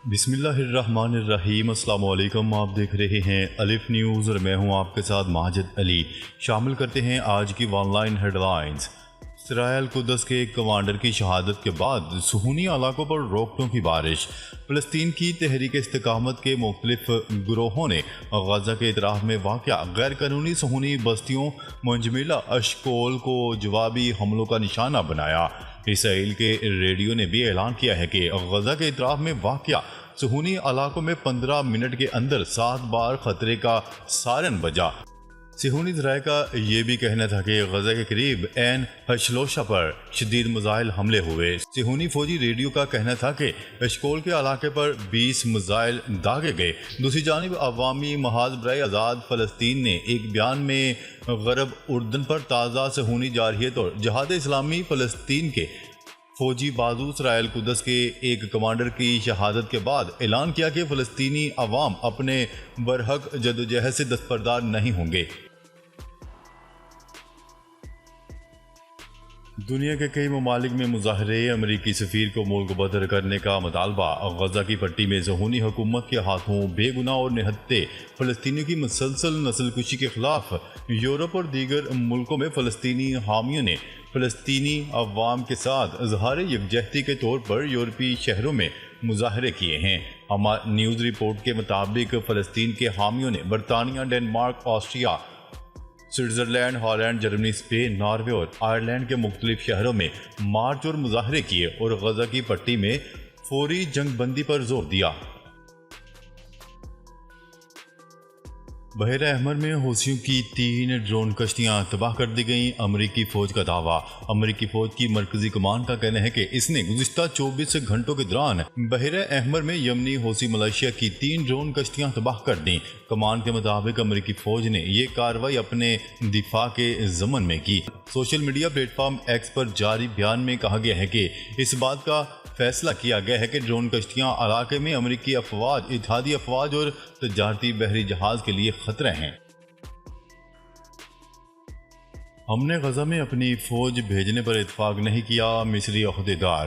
بسم اللہ الرحمن الرحیم۔ السلام علیکم، آپ دیکھ رہے ہیں الف نیوز اور میں ہوں آپ کے ساتھ ماجد علی۔ شامل کرتے ہیں آج کی آن لائن ہیڈ لائنز۔ اسرائیل قدس کے ایک کمانڈر کی شہادت کے بعد صہیونی علاقوں پر روکٹوں کی بارش۔ فلسطین کی تحریک استقامت کے مختلف گروہوں نے غزہ کے اطراف میں واقع غیر قانونی صہیونی بستیوں منجملہ اشکول کو جوابی حملوں کا نشانہ بنایا۔ اسرائیل کے ریڈیو نے بھی اعلان کیا ہے کہ غزہ کے اطراف میں واقع صہیونی علاقوں میں 15 منٹ کے اندر 7 بار خطرے کا سائرن بجا۔ صہیونی ذرائع کا یہ بھی کہنا تھا کہ غزہ کے قریب عین حشلوشہ پر شدید میزائل حملے ہوئے۔ صہیونی فوجی ریڈیو کا کہنا تھا کہ اشکول کے علاقے پر 20 میزائل داغے گئے۔ دوسری جانب عوامی محاذ برائے آزاد فلسطین نے ایک بیان میں غرب اردن پر تازہ صہیونی جارحیت اور جہاد اسلامی فلسطین کے فوجی بازو اسرائیل قدس کے ایک کمانڈر کی شہادت کے بعد اعلان کیا کہ فلسطینی عوام اپنے برحق جدوجہد سے دستبردار نہیں ہوں گے۔ دنیا کے کئی ممالک میں مظاہرے، امریکی سفیر کو ملک بدر کرنے کا مطالبہ، غزہ کی پٹی میں صہیونی حکومت کے ہاتھوں بے گناہ اور نہتے فلسطینیوں کی مسلسل نسل کشی کے خلاف یورپ اور دیگر ملکوں میں فلسطینی حامیوں نے فلسطینی عوام کے ساتھ اظہار یکجہتی کے طور پر یورپی شہروں میں مظاہرے کیے ہیں۔ ہمارا نیوز رپورٹ کے مطابق فلسطین کے حامیوں نے برطانیہ، Denmark, Austria, Switzerland, Holland, Germany, Spain, Norway اور آئرلینڈ کے مختلف شہروں میں مارچ اور مظاہرے کیے اور غزہ کی پٹی میں فوری جنگ بندی پر زور دیا۔ بحیرہ احمر میں حوثیوں کی 3 ڈرون کشتیاں تباہ کر دی گئیں، امریکی فوج کا دعویٰ۔ امریکی فوج کی مرکزی کمان کا کہنا ہے کہ اس نے گزشتہ 24 گھنٹوں کے دوران بحیرہ احمر میں یمنی حوثی ملیشیا کی 3 ڈرون کشتیاں تباہ کر دیں۔ کمان کے مطابق امریکی فوج نے یہ کارروائی اپنے دفاع کے ضمن میں کی۔ Social media platform X پر جاری بیان میں کہا گیا ہے کہ اس بات کا فیصلہ کیا گیا ہے کہ ڈرون کشتیاں علاقے میں امریکی افواج، اتحادی افواج اور تجارتی بحری جہاز کے لیے خطرہ ہیں۔ ہم نے غزہ میں اپنی فوج بھیجنے پر اتفاق نہیں کیا، مصری عہدیدار۔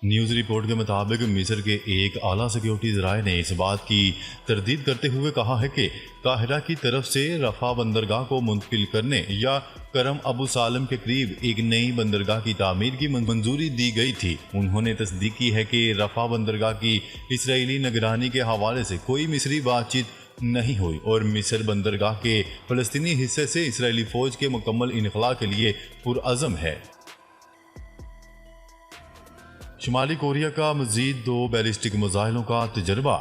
نیوز رپورٹ کے مطابق مصر کے ایک اعلیٰ سیکیورٹی ذرائع نے اس بات کی تردید کرتے ہوئے کہا ہے کہ قاہرہ کی طرف سے رفح بندرگاہ کو منتقل کرنے یا کرم ابو سالم کے قریب ایک نئی بندرگاہ کی تعمیر کی منظوری دی گئی تھی۔ انہوں نے تصدیق کی ہے کہ رفح بندرگاہ کی اسرائیلی نگرانی کے حوالے سے کوئی مصری بات چیت نہیں ہوئی اور مصر بندرگاہ کے فلسطینی حصے سے اسرائیلی فوج کے مکمل انخلاء کے لیے پرعزم ہے۔ شمالی کوریا کا مزید 2 بیلسٹک میزائلوں کا تجربہ۔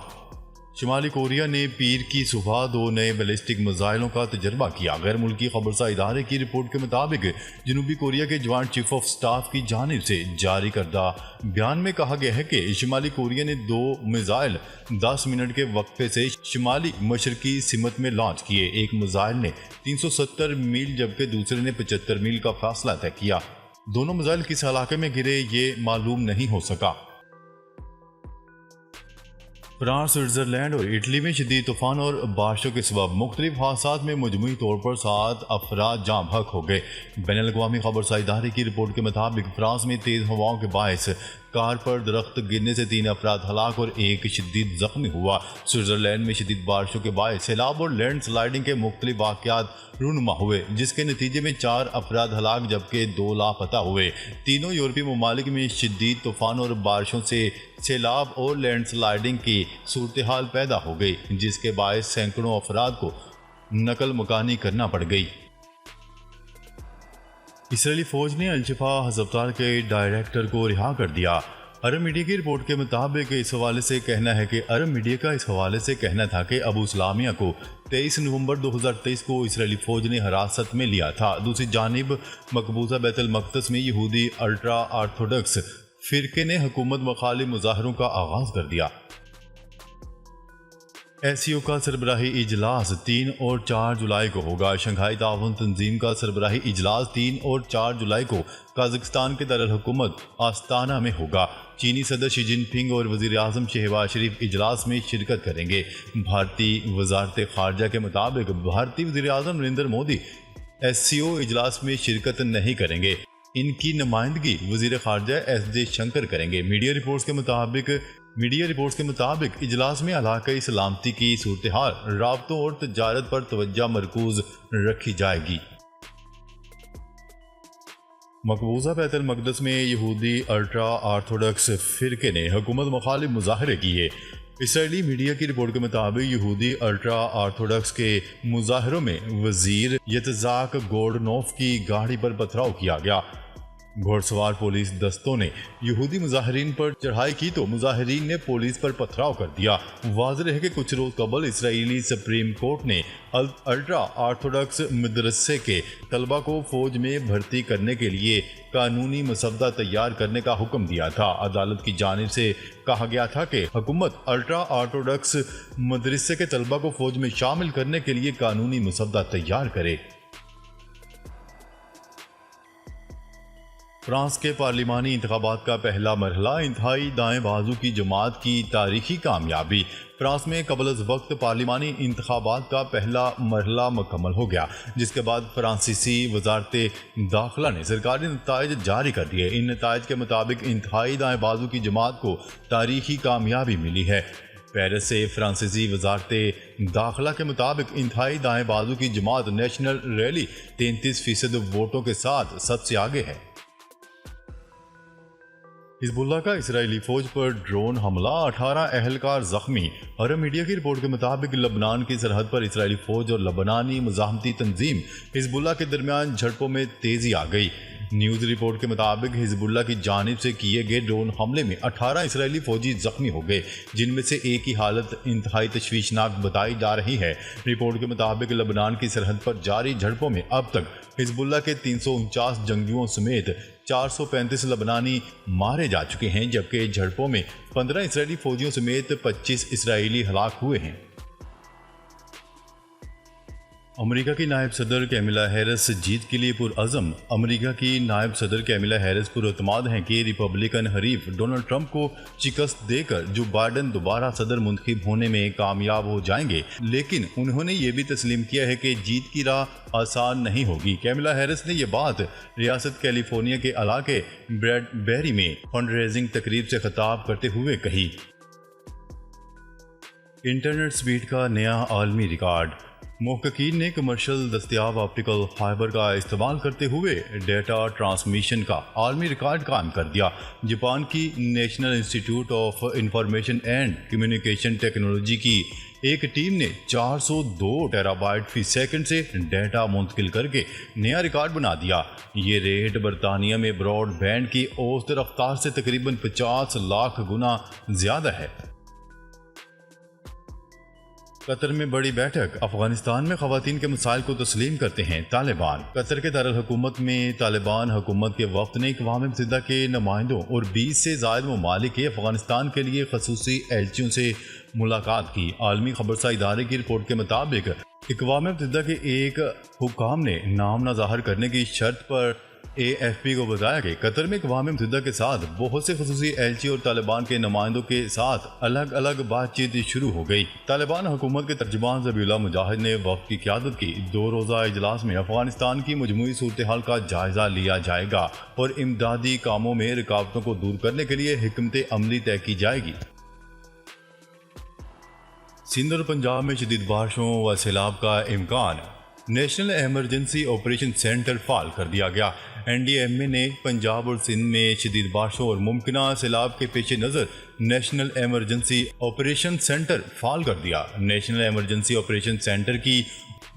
شمالی کوریا نے پیر کی صبح 2 نئے بیلسٹک میزائلوں کا تجربہ کیا۔ غیر ملکی خبرساں ادارے کی رپورٹ کے مطابق جنوبی کوریا کے جوائنٹ چیف آف سٹاف کی جانب سے جاری کردہ بیان میں کہا گیا ہے کہ شمالی کوریا نے 2 میزائل 10 منٹ کے وقفے سے شمالی مشرقی سمت میں لانچ کیے۔ ایک میزائل نے 370 میل جبکہ دوسرے نے 75 میل کا فاصلہ طے کیا۔ دونوں میزائل کس علاقے میں گرے یہ معلوم نہیں ہو سکا۔ فرانس، سوئٹزرلینڈ اور اٹلی میں شدید طوفان اور بارشوں کے سبب مختلف حادثات میں مجموعی طور پر 7 افراد جاں بحق ہو گئے۔ بین الاقوامی خبرساں ادارے کی رپورٹ کے مطابق فرانس میں تیز ہواؤں کے باعث کار پر درخت گرنے سے 3 افراد ہلاک اور 1 شدید زخمی ہوا۔ سوئٹزرلینڈ میں شدید بارشوں کے باعث سیلاب اور لینڈ سلائڈنگ کے مختلف واقعات رونما ہوئے، جس کے نتیجے میں 4 افراد ہلاک جبکہ 2 لاپتہ ہوئے۔ تینوں یورپی ممالک میں شدید طوفان اور بارشوں سے سیلاب اور لینڈ سلائڈنگ کی صورتحال پیدا ہو گئی، جس کے باعث سینکڑوں افراد کو نقل مکانی کرنا پڑ گئی۔ اسرائیلی فوج نے الشفا ہسپتال کے ڈائریکٹر کو رہا کر دیا۔ عرب میڈیا کی رپورٹ کے مطابق اس حوالے سے کہنا ہے کہ عرب میڈیا کا اس حوالے سے کہنا تھا کہ ابو سلامیہ کو 23 نومبر 2023 کو اسرائیلی فوج نے حراست میں لیا تھا۔ دوسری جانب مقبوضہ بیت المقدس میں یہودی الٹرا آرتھوڈکس فرقے نے حکومت مخالف مظاہروں کا آغاز کر دیا۔ ایس کا سربراہی اجلاس 3 اور 4 جولائی کو ہوگا۔ شنگھائی تعاون تنظیم کا سربراہی اجلاس 3 اور 4 جولائی کو قازقستان کے دارالحکومت آستانہ میں ہوگا۔ چینی صدر شی جن پنگ اور وزیر اعظم شہباز شریف اجلاس میں شرکت کریں گے۔ بھارتی وزارت خارجہ کے مطابق بھارتی وزیر اعظم نریندر مودی SCO اجلاس میں شرکت نہیں کریں گے۔ ان کی نمائندگی وزیر خارجہ ایس جے شنکر کریں گے۔ میڈیا رپورٹس کے مطابق میڈیا رپورٹس کے مطابق اجلاس میں علاقائی سلامتی کی صورتحال، رابطوں اور تجارت پر توجہ مرکوز رکھی جائے گی۔ مقبوضہ بیت المقدس میں یہودی الٹرا آرتھوڈکس فرقے نے حکومت مخالف مظاہرے کیے۔ اسرائیلی میڈیا کی رپورٹ کے مطابق یہودی الٹرا آرتھوڈکس کے مظاہروں میں وزیر یتزاک گورڈنوف کی گاڑی پر پتھراؤ کیا گیا۔ گھوڑ سوار پولیس دستوں نے یہودی مظاہرین پر چڑھائی کی تو مظاہرین نے پولیس پر پتھراؤ کر دیا۔ واضح ہے کہ کچھ روز قبل اسرائیلی سپریم کورٹ نے الٹرا آرتھوڈکس مدرسے کے طلبہ کو فوج میں بھرتی کرنے کے لیے قانونی مسودہ تیار کرنے کا حکم دیا تھا۔ عدالت کی جانب سے کہا گیا تھا کہ حکومت الٹرا آرتھوڈکس مدرسے کے طلبہ کو فوج میں شامل کرنے کے لیے قانونی مسودہ تیار کرے۔ فرانس کے پارلیمانی انتخابات کا پہلا مرحلہ انتہائی دائیں بازو کی جماعت کی تاریخی کامیابی۔ فرانس میں قبل از وقت پارلیمانی انتخابات کا پہلا مرحلہ مکمل ہو گیا، جس کے بعد فرانسیسی وزارت داخلہ نے سرکاری نتائج جاری کر دیے۔ ان نتائج کے مطابق انتہائی دائیں بازو کی جماعت کو تاریخی کامیابی ملی ہے۔ پیرس سے فرانسیسی وزارت داخلہ کے مطابق انتہائی دائیں بازو کی جماعت نیشنل ریلی 33% ووٹوں کے ساتھ سب سے آگے ہے۔ حزب اللہ کا اسرائیلی فوج پر ڈرون حملہ، 18 اہلکار زخمی۔ عرب میڈیا کی رپورٹ کے مطابق لبنان کی سرحد پر اسرائیلی فوج اور لبنانی مزاحمتی تنظیم حزب اللہ کے درمیان جھڑپوں میں تیزی آ گئی۔ نیوز رپورٹ کے مطابق حزب اللہ کی جانب سے کیے گئے ڈرون حملے میں 18 اسرائیلی فوجی زخمی ہو گئے، جن میں سے ایک کی حالت انتہائی تشویشناک بتائی جا رہی ہے۔ رپورٹ کے مطابق لبنان کی سرحد پر جاری جھڑپوں میں اب تک حزب اللہ کے 349 جنگجوؤں سمیت 435 لبنانی مارے جا چکے ہیں، جبکہ جھڑپوں میں 15 اسرائیلی فوجیوں سمیت 25 اسرائیلی ہلاک ہوئے ہیں۔ امریکہ کی نائب صدر کیملا ہیرس جیت کے لیے پرعزم۔ امریکہ کی نائب صدر کیملا ہیرس پراعتماد ہیں کہ ریپبلکن حریف ڈونلڈ ٹرمپ کو شکست دے کر جو بائیڈن دوبارہ صدر منتخب ہونے میں کامیاب ہو جائیں گے، لیکن انہوں نے یہ بھی تسلیم کیا ہے کہ جیت کی راہ آسان نہیں ہوگی۔ کیملا ہیرس نے یہ بات ریاست کیلیفورنیا کے علاقے بریڈ بیری میں فنڈ ریزنگ تقریب سے خطاب کرتے ہوئے کہی۔ انٹرنیٹ سپیڈ کا نیا عالمی ریکارڈ۔ محققین نے کمرشل دستیاب آپٹیکل فائبر کا استعمال کرتے ہوئے ڈیٹا ٹرانسمیشن کا عالمی ریکارڈ قائم کر دیا۔ جاپان کی نیشنل انسٹی ٹیوٹ of information and communication technology کی ایک ٹیم نے 402 ٹیرا بائٹ فی سیکنڈ سے ڈیٹا منتقل کر کے نیا ریکارڈ بنا دیا۔ یہ ریٹ برطانیہ میں براڈ بینڈ کی اوسط رفتار سے تقریباً 50 لاکھ گنا زیادہ ہے۔ قطر میں بڑی بیٹھک، افغانستان میں خواتین کے مسائل کو تسلیم کرتے ہیں طالبان۔ قطر کے دارالحکومت میں طالبان حکومت کے وفد نے اقوام متحدہ کے نمائندوں اور 20 سے زائد ممالک کے افغانستان کے لیے خصوصی ایلچیوں سے ملاقات کی۔ عالمی خبرساں ادارے کی رپورٹ کے مطابق اقوام متحدہ کے ایک حکام نے نام نہ ظاہر کرنے کی شرط پر AFP کو بتایا کہ قطر میں اقوام متحدہ کے ساتھ بہت سے خصوصی ایلچی اور طالبان کے نمائندوں کے ساتھ الگ الگ بات چیت شروع ہو گئی۔ طالبان حکومت کے ترجمان ذبیح اللہ مجاہد نے وفد کی قیادت کی 2 روزہ اجلاس میں افغانستان کی مجموعی صورتحال کا جائزہ لیا جائے گا اور امدادی کاموں میں رکاوٹوں کو دور کرنے کے لیے حکمت عملی طے کی جائے گی۔ سندھ اور پنجاب میں شدید بارشوں و سیلاب کا امکان، نیشنل ایمرجنسی آپریشن سینٹر فعال کر دیا گیا۔ NDMA نے پنجاب اور سندھ میں شدید بارشوں اور ممکنہ سیلاب کے پیش نظر نیشنل ایمرجنسی آپریشن سینٹر فعال کر دیا۔ نیشنل ایمرجنسی آپریشن سینٹر کی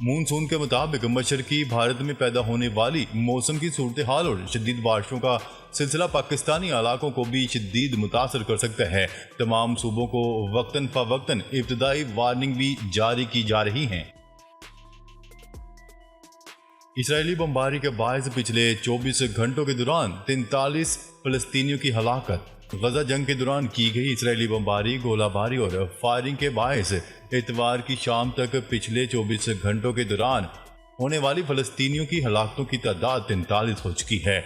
مونسون کے مطابق مشرقی بھارت میں پیدا ہونے والی موسم کی صورتحال اور شدید بارشوں کا سلسلہ پاکستانی علاقوں کو بھی شدید متاثر کر سکتا ہے۔ تمام صوبوں کو وقتاً فوقتاً ابتدائی وارننگ بھی جاری کی جا رہی ہیں۔ اسرائیلی بمباری کے باعث پچھلے 24 گھنٹوں کے دوران 43 فلسطینیوں کی ہلاکت۔ غزہ جنگ کے دوران کی گئی اسرائیلی بمباری، گولہ باری اور فائرنگ کے باعث اتوار کی شام تک پچھلے 24 گھنٹوں کے دوران ہونے والی فلسطینیوں کی ہلاکتوں کی تعداد 43 ہو چکی ہے۔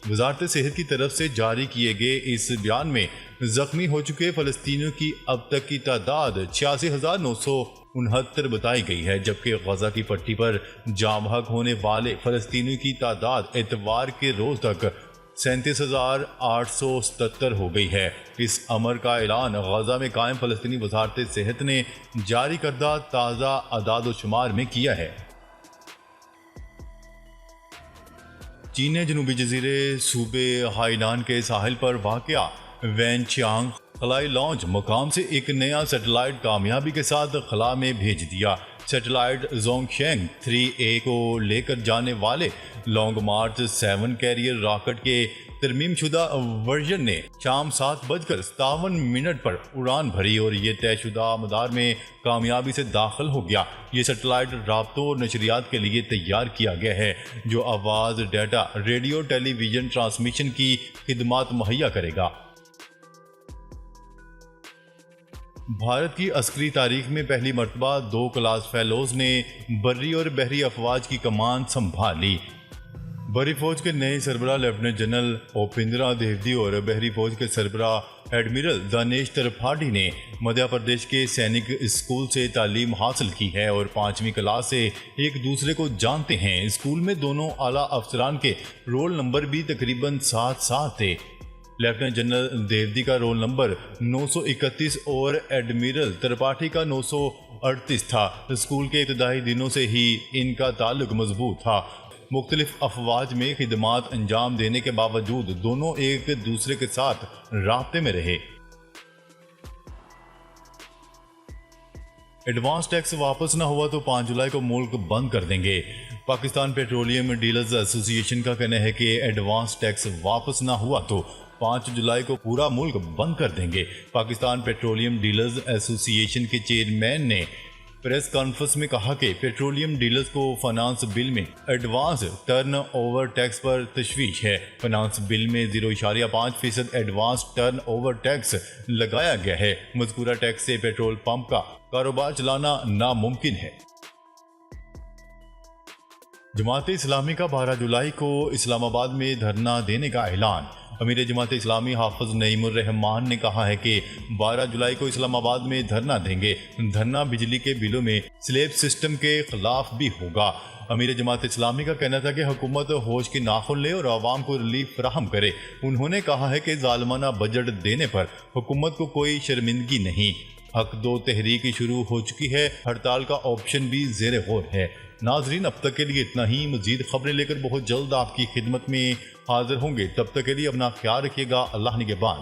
وزارت صحت کی طرف سے جاری کیے گئے اس بیان میں زخمی ہو چکے فلسطینیوں کی اب تک کی تعداد 86,969 بتائی گئی ہے، جبکہ غزہ کی پٹی پر جاں بحق ہونے والے فلسطینیوں کی تعداد اتوار کے روز تک 37,877 ہو گئی ہے۔ اس امر کا اعلان غزہ میں قائم فلسطینی وزارت صحت نے جاری کردہ تازہ اعداد و شمار میں کیا ہے۔ چین نے جنوبی جزیرے صوبے ہائینان کے ساحل پر واقع وین چیانگ خلائی لانچ مقام سے ایک نیا سیٹلائٹ کامیابی کے ساتھ خلا میں بھیج دیا۔ سیٹلائٹ زونگ شینگ 3A کو لے کر جانے والے لانگ مارچ 7 کیریئر راکٹ کے ترمیم شدہ ورژن نے شام 7:57 پر اڑان بھری اور یہ طے شدہ مدار میں کامیابی سے داخل ہو گیا۔ یہ سیٹلائٹ رابطوں اور نشریات کے لیے تیار کیا گیا ہے جو آواز، ڈیٹا، ریڈیو، ٹیلی ویژن ٹرانسمیشن کی خدمات مہیا کرے گا۔ بھارت کی عسکری تاریخ میں پہلی مرتبہ 2 کلاس فیلوز نے بری اور بحری افواج کی کمان سنبھالی۔ بری فوج کے نئے سربراہ لیفٹیننٹ جنرل اوپیندرا دیودی اور بحری فوج کے سربراہ ایڈمرل دانیش ترپاٹھی نے مدھیہ پردیش کے سینک اسکول سے تعلیم حاصل کی ہے اور 5ویں کلاس سے ایک دوسرے کو جانتے ہیں۔ اسکول میں دونوں اعلیٰ افسران کے رول نمبر بھی تقریباً 7 تھے۔ لیفٹیننٹ جنرل دیودی کا رول نمبر 931 اور ایڈمرل ترپاٹھی کا 938 تھا۔ اسکول کے ابتدائی دنوں سے ہی ان کا تعلق مضبوط تھا۔ مختلف افواج میں خدمات انجام دینے کے باوجود دونوں ایک دوسرے کے ساتھ رابطے میں رہے۔ ایڈوانس ٹیکس واپس نہ ہوا تو 5 جولائی کو ملک بند کر دیں گے۔ پاکستان پیٹرولیم ڈیلرز ایسوسی ایشن کا کہنا ہے کہ ایڈوانس ٹیکس واپس نہ ہوا تو 5 جولائی کو پورا ملک بند کر دیں گے۔ پاکستان پیٹرولیم ڈیلرز ایسوسی ایشن کے چیئرمین نے پریس کانفرنس میں کہا کہ پیٹرولیم ڈیلرز کو فنانس بل میں ایڈوانس ٹرن اوور ٹیکس پر تشویش ہے۔ فنانس بل میں 0.5% ایڈوانس ٹرن اوور ٹیکس لگایا گیا ہے۔ مذکورہ ٹیکس سے پیٹرول پمپ کا کاروبار چلانا ناممکن ہے۔ جماعت اسلامی کا 12 جولائی کو اسلام آباد میں دھرنا دینے کا اعلان۔ امیر جماعت اسلامی حافظ نعیم الرحمان نے کہا ہے کہ 12 جولائی کو اسلام آباد میں دھرنا دیں گے۔ دھرنا بجلی کے بلوں میں سلیب سسٹم کے خلاف بھی ہوگا۔ امیر جماعت اسلامی کا کہنا تھا کہ حکومت ہوش کے ناخن لے اور عوام کو ریلیف فراہم کرے۔ انہوں نے کہا ہے کہ ظالمانہ بجٹ دینے پر حکومت کو کوئی شرمندگی نہیں۔ حق 2 تحریک شروع ہو چکی ہے، ہڑتال کا آپشن بھی زیر غور ہے۔ ناظرین، اب تک کے لیے اتنا ہی۔ مزید خبریں لے کر بہت جلد آپ کی خدمت میں حاضر ہوں گے۔ تب تک کے لیے اپنا خیال رکھیے گا۔ اللہ نگہبان۔